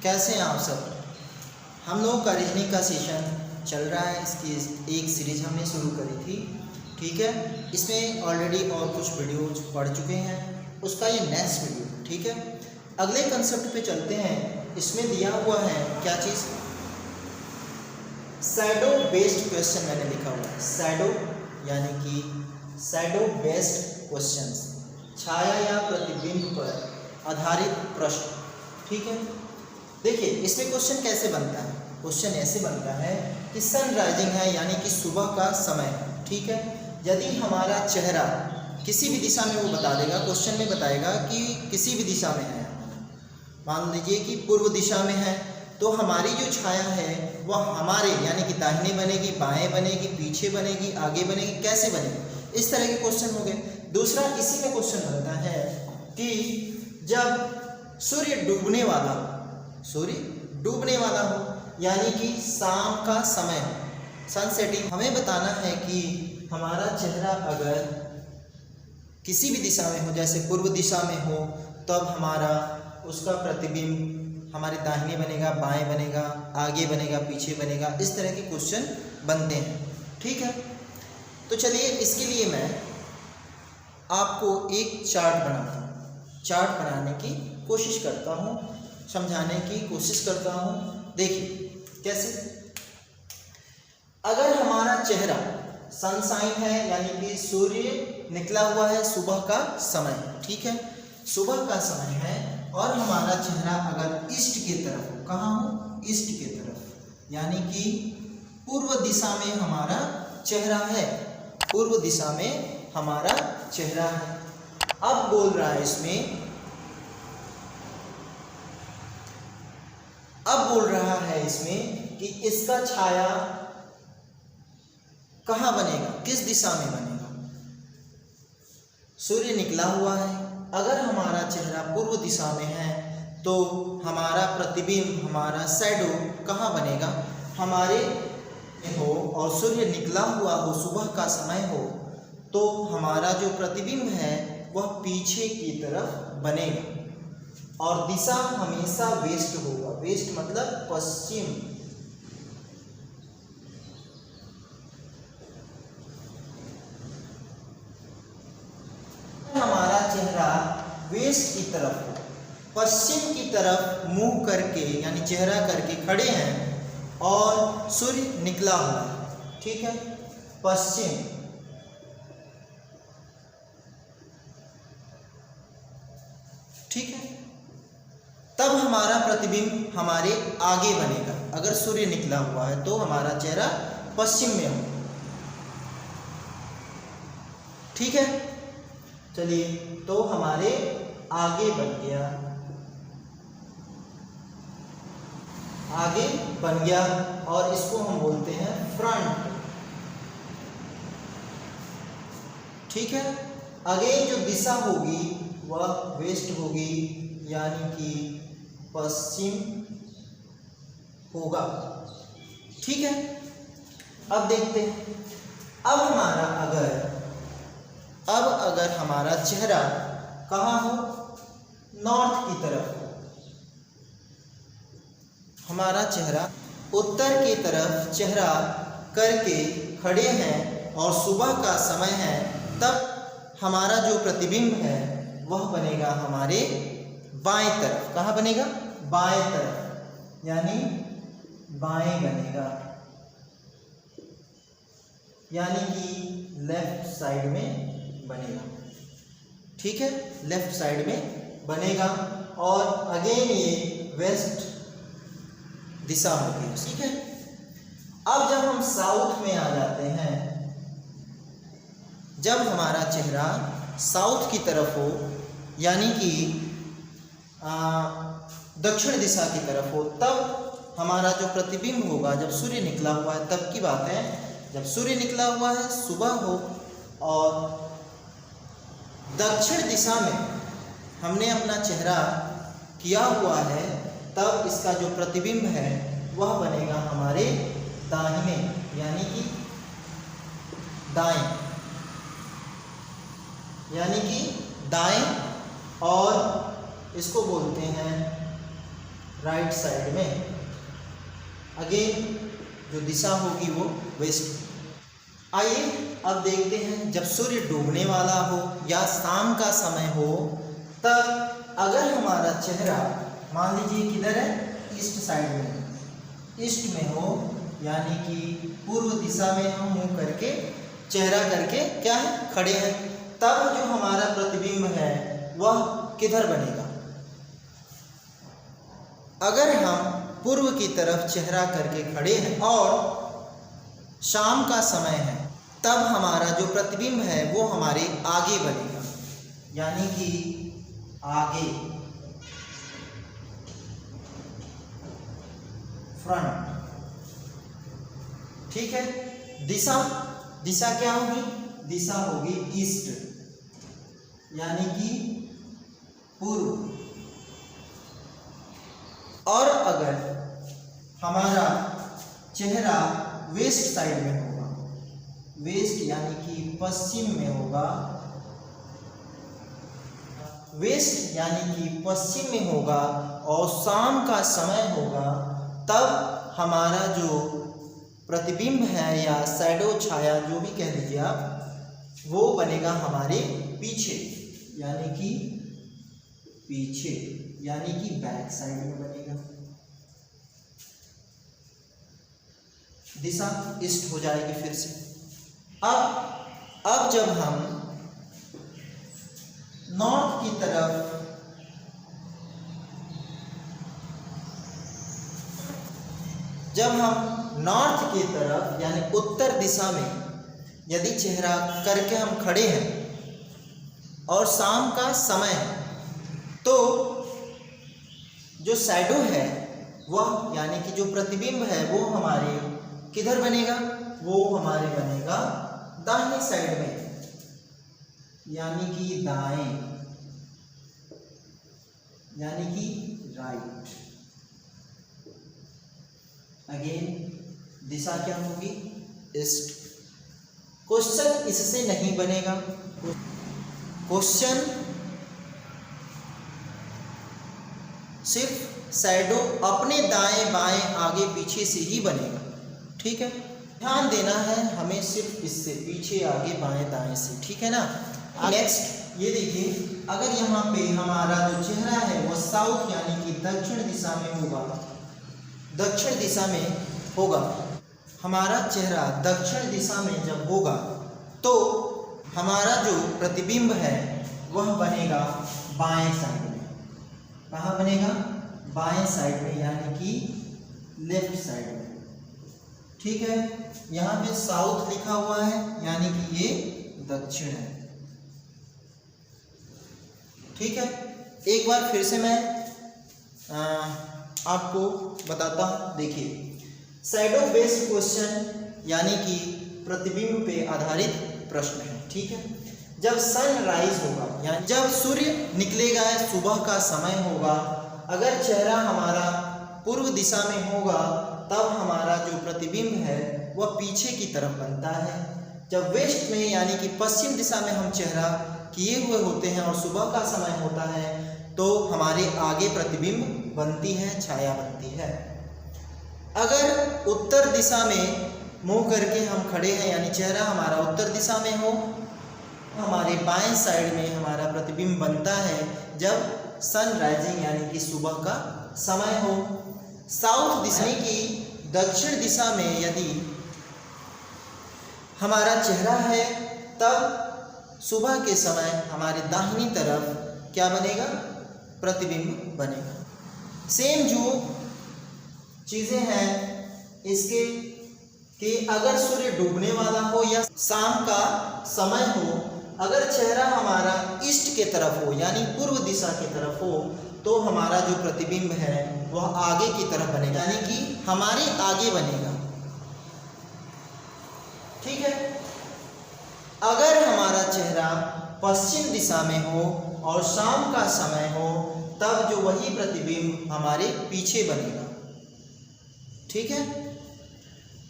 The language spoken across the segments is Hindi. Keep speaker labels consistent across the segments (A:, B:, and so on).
A: कैसे हैं आप सब। हम लोगों का रीजनिंग का सेशन चल रहा है। इसकी एक सीरीज हमने शुरू करी थी, ठीक है। इसमें ऑलरेडी और कुछ वीडियोज पढ़ चुके हैं, उसका ये नेक्स्ट वीडियो, ठीक है। अगले कंसेप्ट पे चलते हैं। इसमें दिया हुआ है क्या चीज़, शैडो बेस्ड क्वेश्चन मैंने लिखा हुआ है। शैडो यानी कि शैडो बेस्ड क्वेश्चंस, छाया या प्रतिबिंब पर आधारित प्रश्न, ठीक है। देखिए इसमें क्वेश्चन कैसे बनता है। क्वेश्चन ऐसे बनता है कि सन राइजिंग है यानी कि सुबह का समय, ठीक है। यदि हमारा चेहरा किसी भी दिशा में, वो बता देगा क्वेश्चन में, बताएगा कि किसी भी दिशा में है। मान लीजिए कि पूर्व दिशा में है, तो हमारी जो छाया है वह हमारे यानी कि दाहिने बनेगी, बाएं बनेगी, पीछे बनेगी, आगे बनेगी, कैसे बनेगी, इस तरह के क्वेश्चन हो गए। दूसरा इसी में क्वेश्चन बनता है कि जब सूर्य डूबने वाला हो, सूर्य डूबने वाला हो यानी कि शाम का समय हो, सनसेटिंग, हमें बताना है कि हमारा चेहरा अगर किसी भी दिशा में हो, जैसे पूर्व दिशा में हो, तब हमारा उसका प्रतिबिंब हमारे दाहिने बनेगा, बाएं बनेगा, आगे बनेगा, पीछे बनेगा, इस तरह के क्वेश्चन बनते हैं, ठीक है। तो चलिए इसके लिए मैं आपको एक चार्ट बनाता हूँ, चार्ट बनाने की कोशिश करता हूँ, समझाने की कोशिश करता हूँ। देखिए कैसे, अगर हमारा चेहरा सनशाइन है यानी कि सूर्य निकला हुआ है, सुबह का समय, ठीक है, सुबह का समय है, और हमारा चेहरा अगर ईस्ट की तरफ हो, कहाँ हो, ईस्ट की तरफ, यानी कि पूर्व दिशा में हमारा चेहरा है, पूर्व दिशा में हमारा चेहरा है। अब बोल रहा है इसमें, अब बोल रहा है इसमें कि इसका छाया कहाँ बनेगा, किस दिशा में बनेगा। सूर्य निकला हुआ है, अगर हमारा चेहरा पूर्व दिशा में है तो हमारा प्रतिबिंब, हमारा शैडो कहाँ बनेगा, हमारे हो, और सूर्य निकला हुआ हो, सुबह का समय हो, तो हमारा जो प्रतिबिंब है वह पीछे की तरफ बनेगा, और दिशा हमेशा वेस्ट होगा। वेस्ट मतलब पश्चिम, हमारा चेहरा वेस्ट की तरफ हो, पश्चिम की तरफ मुंह करके यानी चेहरा करके खड़े हैं, और सूर्य निकला हुआ है, ठीक है, पश्चिम, ठीक है, तब हमारा प्रतिबिंब हमारे आगे बनेगा। अगर सूर्य निकला हुआ है तो हमारा चेहरा पश्चिम में हो, ठीक है। चलिए तो हमारे आगे बन गया, आगे बन गया, और इसको हम बोलते हैं फ्रंट, ठीक है। अगेन जो दिशा होगी वह वेस्ट होगी यानी कि पश्चिम होगा, ठीक है। अब देखते हैं, अब अगर हमारा चेहरा कहाँ हो, नॉर्थ की तरफ हो, हमारा चेहरा उत्तर की तरफ चेहरा करके खड़े हैं और सुबह का समय है, तब हमारा जो प्रतिबिंब है वह बनेगा हमारे बाएं तरफ। कहाँ बनेगा, बाएं तरफ, यानी बाएं बनेगा, यानी कि लेफ्ट साइड में बनेगा, ठीक है, लेफ्ट साइड में बनेगा। और अगेन ये वेस्ट दिशा होगी, ठीक है। अब जब हम साउथ में आ जाते हैं, जब हमारा चेहरा साउथ की तरफ हो यानी कि दक्षिण दिशा की तरफ हो, तब हमारा जो प्रतिबिंब होगा, जब सूर्य निकला हुआ है तब की बात है, जब सूर्य निकला हुआ है, सुबह हो, और दक्षिण दिशा में हमने अपना चेहरा किया हुआ है, तब इसका जो प्रतिबिंब है वह बनेगा हमारे दाहिने यानी कि दाएं, यानी कि दाएं, और इसको बोलते हैं राइट साइड में। अगेन जो दिशा होगी वो वेस्ट। आइए अब देखते हैं जब सूर्य डूबने वाला हो या शाम का समय हो, तब अगर हमारा चेहरा मान लीजिए किधर है, ईस्ट साइड में, ईस्ट में हो यानी कि पूर्व दिशा में हम मुंह करके चेहरा करके क्या है, खड़े हैं, तब जो हमारा प्रतिबिंब है वह किधर बनेगा। अगर हम पूर्व की तरफ चेहरा करके खड़े हैं और शाम का समय है, तब हमारा जो प्रतिबिंब है वो हमारे आगे बनेगा, यानी कि आगे, फ्रंट। ठीक है। दिशा, दिशा क्या होगी, दिशा होगी ईस्ट, यानी कि पूर्व। और अगर हमारा चेहरा वेस्ट साइड में होगा, वेस्ट यानी कि पश्चिम में होगा, वेस्ट यानी कि पश्चिम में होगा और शाम का समय होगा, तब हमारा जो प्रतिबिंब है या शैडो, छाया, जो भी कह दीजिए आप, वो बनेगा हमारे पीछे, यानी कि पीछे, यानी कि बैक साइड में बनेगा। दिशा ईस्ट हो जाएगी फिर से। अब जब हम नॉर्थ की तरफ, जब हम नॉर्थ की तरफ यानी उत्तर दिशा में यदि चेहरा करके हम खड़े हैं और शाम का समय है, तो जो शैडो है वह यानी कि जो प्रतिबिंब है वो हमारे किधर बनेगा, वो हमारे बनेगा दाहिनी साइड में, यानी कि दाएं, यानी कि राइट। अगेन दिशा क्या होगी, ईस्ट। क्वेश्चन इससे नहीं बनेगा, क्वेश्चन सिर्फ शैडो अपने दाएं बाएं आगे पीछे से ही बनेगा। ठीक है, ध्यान देना है हमें सिर्फ इससे, पीछे आगे बाएं दाएं से, ठीक है ना। नेक्स्ट ये देखिए, अगर यहाँ पे हमारा जो चेहरा है वो साउथ यानी कि दक्षिण दिशा में होगा, दक्षिण दिशा में होगा, हमारा चेहरा दक्षिण दिशा में जब होगा तो हमारा जो प्रतिबिंब है वह बनेगा बाएं साइड में। कहाँ बनेगा, बाएं साइड में, यानी कि लेफ्ट साइड में। ठीक है, यहाँ पे साउथ लिखा हुआ है यानी कि ये दक्षिण है। ठीक है, एक बार फिर से मैं आपको बताता हूँ। देखिए, शैडो बेस्ड क्वेश्चन यानी कि प्रतिबिंब पे आधारित प्रश्न है। ठीक है, जब सनराइज होगा यानी जब सूर्य निकलेगा, सुबह का समय होगा, अगर चेहरा हमारा पूर्व दिशा में होगा तब हमारा जो प्रतिबिंब है वह पीछे की तरफ बनता है। जब वेस्ट में यानी कि पश्चिम दिशा में हम चेहरा किए हुए होते हैं और सुबह का समय होता है तो हमारे आगे प्रतिबिंब बनती है, छाया बनती है। अगर उत्तर दिशा में मुंह करके हम खड़े हैं यानी चेहरा हमारा उत्तर दिशा में हो, हमारे बाएं साइड में हमारा प्रतिबिंब बनता है जब सन राइजिंग यानी कि सुबह का समय हो। साउथ दिशा की दक्षिण दिशा में यदि हमारा चेहरा है तब सुबह के समय हमारे दाहिनी तरफ क्या बनेगा, प्रतिबिंब बनेगा। सेम जो चीज़ें हैं इसके कि अगर सूर्य डूबने वाला हो या शाम का समय हो, अगर चेहरा हमारा ईस्ट के तरफ हो यानी पूर्व दिशा की तरफ हो तो हमारा जो प्रतिबिंब है वह आगे की तरफ बनेगा, यानी कि हमारे आगे बनेगा। ठीक है, अगर हमारा चेहरा पश्चिम दिशा में हो और शाम का समय हो तब जो वही प्रतिबिंब हमारे पीछे बनेगा। ठीक है,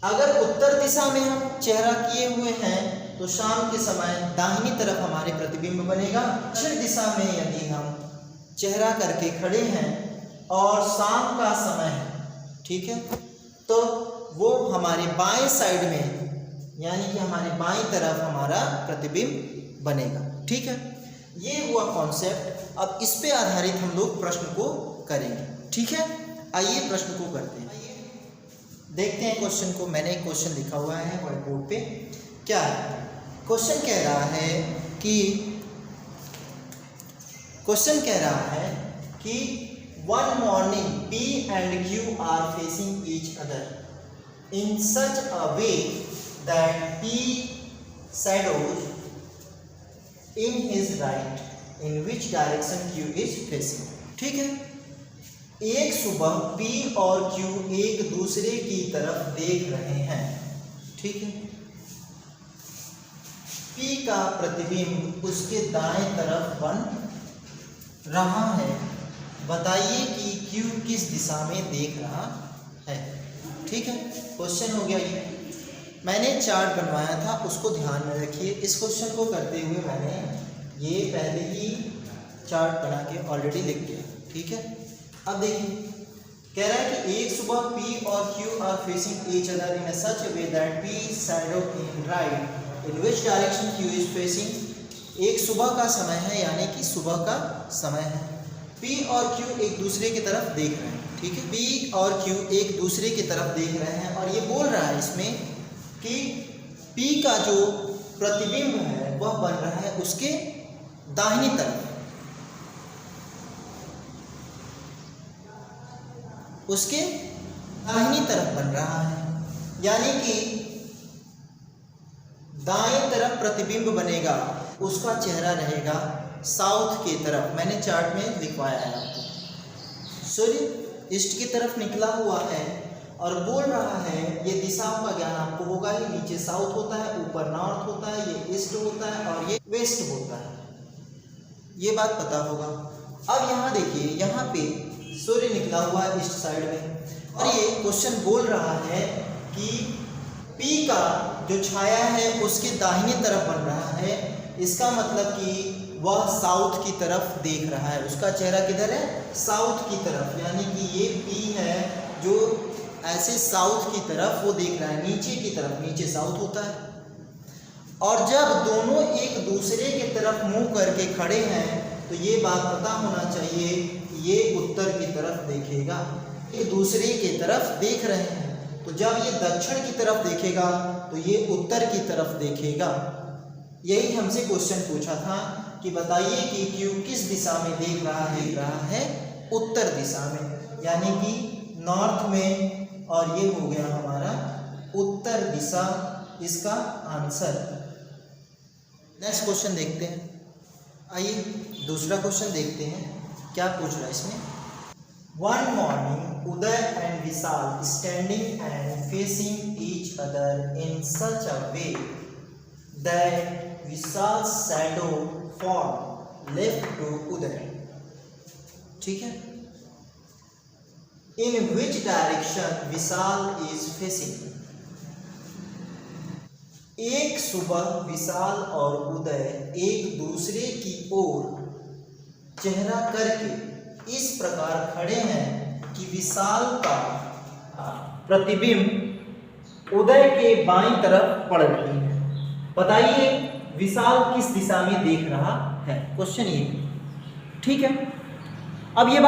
A: अगर उत्तर दिशा में हम चेहरा किए हुए हैं तो शाम के समय दाहिनी तरफ हमारे प्रतिबिंब बनेगा। दक्षिण दिशा में यदि हम चेहरा करके खड़े हैं और शाम का समय है, ठीक है, तो वो हमारे बाएं साइड में यानी कि हमारे बाएं तरफ हमारा प्रतिबिंब बनेगा, ठीक है। ये हुआ कॉन्सेप्ट। अब इस पे आधारित हम लोग प्रश्न को करेंगे, ठीक है। आइए प्रश्न को करते हैं, देखते हैं क्वेश्चन को। मैंने एक क्वेश्चन लिखा हुआ है व्हाइट बोर्ड पे। क्या है क्वेश्चन? कह रहा है कि one morning P and Q are facing each other in such a way that P shadows in his right, in which direction Q is facing, ठीक है। एक सुबह P और Q एक दूसरे की तरफ देख रहे हैं, ठीक है। P का प्रतिबिंब उसके दाएं तरफ बन रहा है। बताइए कि Q किस दिशा में देख रहा है, ठीक है। क्वेश्चन हो गया ये। मैंने चार्ट बनवाया था, उसको ध्यान में रखिए। इस क्वेश्चन को करते हुए मैंने ये पहले ही चार्ट बना के ऑलरेडी लिख दिया, ठीक है। अब देखिए, कह रहा है कि एक सुबह P और Q are facing each other in such way that P shadow in right in which direction Q is facing. एक सुबह का समय है, यानी कि सुबह का समय है। P और Q एक दूसरे की तरफ देख रहे हैं, ठीक है। P और Q एक दूसरे की तरफ देख रहे हैं और ये बोल रहा है इसमें कि P का जो प्रतिबिंब है वह बन रहा है उसके दाहिनी तरफ, उसके दाहिनी तरफ बन रहा है, यानी कि दाएं तरफ प्रतिबिंब बनेगा, उसका चेहरा रहेगा साउथ की तरफ। मैंने चार्ट में लिखवाया है आपको। सूर्य ईस्ट की तरफ निकला हुआ है और बोल रहा है, ये दिशाओं का ज्ञान आपको होगा ही। नीचे साउथ होता है, ऊपर नॉर्थ होता है, ये ईस्ट होता है और ये वेस्ट होता है, ये बात पता होगा। अब यहाँ देखिए, यहाँ पे सूर्य निकला हुआ है ईस्ट साइड में और ये क्वेश्चन बोल रहा है कि P का जो छाया है उसके दाहिनी तरफ बन रहा है। इसका मतलब कि वह साउथ की तरफ देख रहा है, उसका चेहरा किधर है? साउथ की तरफ, यानी कि ये P है जो ऐसे साउथ की तरफ वो देख रहा है, नीचे की तरफ। नीचे साउथ होता है और जब दोनों एक दूसरे की तरफ मुंह करके खड़े हैं तो ये बात पता होना चाहिए कि ये उत्तर की तरफ देखेगा। एक दूसरे की तरफ देख रहे हैं, तो जब ये दक्षिण की तरफ देखेगा तो ये उत्तर की तरफ देखेगा। यही हमसे क्वेश्चन पूछा था कि बताइए कि Q किस दिशा में देख रहा है? देख रहा है उत्तर दिशा में, यानी कि नॉर्थ में, और ये हो गया हमारा उत्तर दिशा, इसका आंसर। नेक्स्ट क्वेश्चन देखते हैं। आइए दूसरा क्वेश्चन देखते हैं, क्या पूछ रहा है इसमें। One morning Uday and Vishal standing and facing each other in such a way that Vishal shadow form left to Uday, ठीक है। In which direction Vishal is facing. एक सुबह विशाल और उदय एक दूसरे की ओर चेहरा करके इस प्रकार खड़े हैं कि विशाल का प्रतिबिंब उदय के बाईं तरफ पड़ रही है। बताइए विशाल किस दिशा में देख रहा है? क्वेश्चन ये, ठीक है। अब ये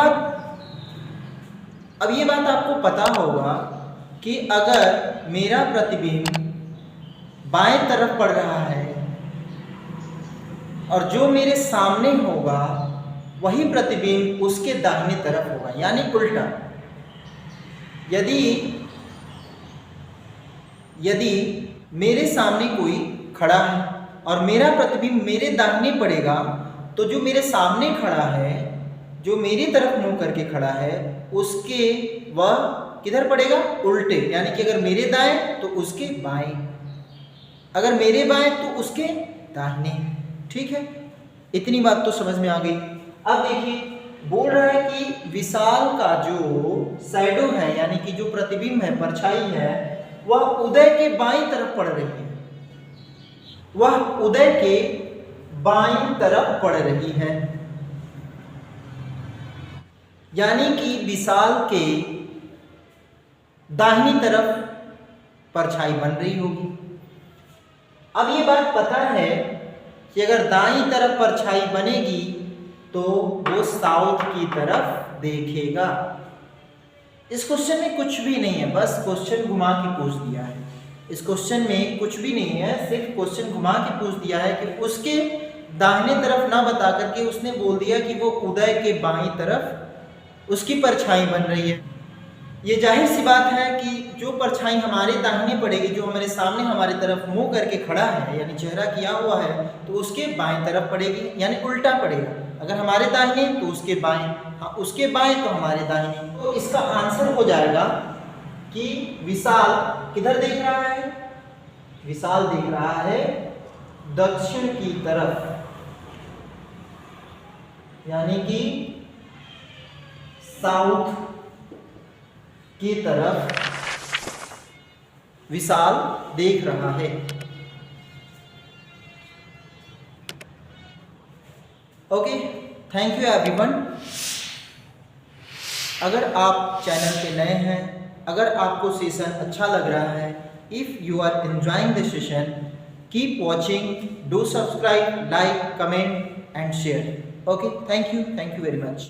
A: बात आपको पता होगा कि अगर मेरा प्रतिबिंब बाएं तरफ पड़ रहा है और जो मेरे सामने होगा वही प्रतिबिंब उसके दाहिने तरफ होगा, यानी उल्टा। यदि मेरे सामने कोई खड़ा है और मेरा प्रतिबिंब मेरे दाहिने पड़ेगा, तो जो मेरे सामने खड़ा है, जो मेरी तरफ मुंह करके खड़ा है, उसके वह किधर पड़ेगा? उल्टे। यानी कि अगर मेरे दाएं तो उसके बाएं, अगर मेरे बाएं तो उसके दाहिने, ठीक है। इतनी बात तो समझ में आ गई। अब देखिए, बोल रहा है कि विशाल का जो शैडो है, यानी कि जो प्रतिबिंब है, परछाई है, वह उदय के बाईं तरफ पड़ रही है, वह उदय के बाईं तरफ पड़ रही है। यानी कि विशाल के दाहिनी तरफ परछाई बन रही होगी। अब ये बात पता है कि अगर दाईं तरफ परछाई बनेगी तो वो साउथ की तरफ देखेगा। इस क्वेश्चन में कुछ भी नहीं है, बस क्वेश्चन घुमा के पूछ दिया है। इस क्वेश्चन में कुछ भी नहीं है, सिर्फ क्वेश्चन घुमा के पूछ दिया है कि उसके दाहिने तरफ ना बता करके उसने बोल दिया कि वो उदय के बाईं तरफ उसकी परछाई बन रही है। ये जाहिर सी बात है कि जो परछाई हमारे दाहिने पड़ेगी, जो हमारे सामने हमारी तरफ मुंह करके खड़ा है यानी चेहरा किया हुआ है, तो उसके बाएं तरफ पड़ेगी यानी उल्टा पड़ेगा। अगर हमारे दाहिने तो उसके बाएं, हाँ उसके बाएं तो हमारे दाहिने। तो इसका आंसर हो जाएगा कि विशाल किधर देख रहा है? विशाल देख रहा है दक्षिण की तरफ, यानी कि साउथ की तरफ विशाल देख रहा है। Okay, thank you everyone. अगर आप चैनल पे नए हैं, अगर आपको सेशन अच्छा लग रहा है, if you are enjoying the session, keep watching, do subscribe, like, comment and share. Okay, thank you very much.